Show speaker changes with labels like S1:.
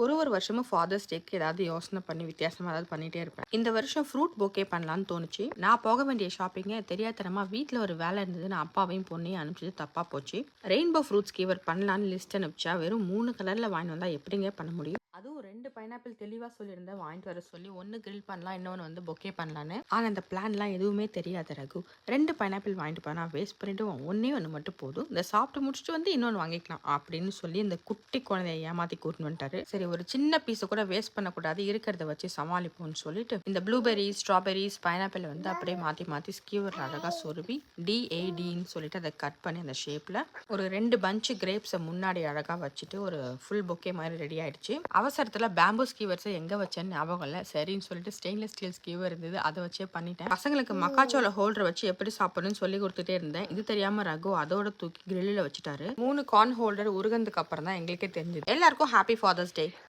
S1: ஒரு வருஷமும் ஃபாதர்ஸ் டேக்கு ஏதாவது யோசனை பண்ணி வித்தியாசமாக ஏதாவது பண்ணிகிட்டே இருப்பேன். இந்த வருஷம் ஃப்ரூட் பொக்கே பண்ணலான்னு தோணுச்சு. நான் போக வேண்டிய ஷாப்பிங்கை தெரியாதனமா வீட்டில் ஒரு வேலை இருந்தது, நான் அப்பாவையும் பொண்ணையும் அனுப்பிச்சது தப்பாக போச்சு. ரெயின்போ ஃப்ரூட்ஸ் கீவர் பண்ணலான்னு லிஸ்ட் அனுப்பிச்சா வெறும் 3 கலரில் வாங்கி வந்தால் எப்படிங்க பண்ண முடியும்? அதுவும் 2 பைனாப்பிள் தெளிவாக சொல்லியிருந்தேன் வாங்கிட்டு வர சொல்லி. ஒன்று கிரில் பண்ணலாம், இன்னொன்று வந்து பொக்கே பண்ணலான்னு. ஆனால் அந்த பிளான்லாம் எதுவுமே தெரியாத ரகு. 2 பைனாப்பிள் வாங்கிட்டு போனா வேஸ்ட் பண்ணிட்டு ஒன்று மட்டும் போதும், இந்த சாப்பிட்டு முடிச்சுட்டு வந்து இன்னொன்று வாங்கிக்கலாம் அப்படின்னு சொல்லி இந்த குட்டி குழந்தைய ஏமாத்தி கூட்டின்னு வந்துட்டாரு. சரி, ஒரு சின்ன பீஸை கூட வேஸ்ட் பண்ணக்கூடாது, இருக்கிறத வச்சு சமாளிப்போம்னு சொல்லிட்டு இந்த ப்ளூபெரிஸ், ஸ்ட்ராபெரிஸ், பைனாப்பிள் வந்து அப்படியே மாற்றி மாற்றி ஸ்கியூவர் அழகாக சொருவி DADன்னு சொல்லிட்டு அதை கட் பண்ணி அந்த ஷேப்பில் ஒரு 2 பஞ்ச் கிரேப்ஸை முன்னாடி அழகாக வச்சுட்டு ஒரு ஃபுல் பொக்கே மாதிரி ரெடி ஆயிடுச்சு. அவசரத்தில் பேம்பூ ஸ்கீவர்ஸை எங்கே வச்சேன்னு ஞாபகம் இல்லை. சரின்னு சொல்லிட்டு ஸ்டெயின்லெஸ் ஸ்டீல் ஸ்கீவர் இருந்தது, அதை வச்சே பண்ணிட்டேன். பசங்களுக்கு மக்காச்சோள ஹோல்டர் வச்சு எப்படி சாப்பிடணும்னு சொல்லி கொடுத்துட்டே இருந்தேன். இது தெரியாம ரகு அதோட தூக்கி கிரில்ல வச்சுட்டாரு. 3 கார்ன் ஹோல்டர் உருகந்துக்கு அப்புறம் தான் எங்களுக்கே தெரிஞ்சது. எல்லாருக்கும் ஹாப்பி ஃபாதர்ஸ் டே.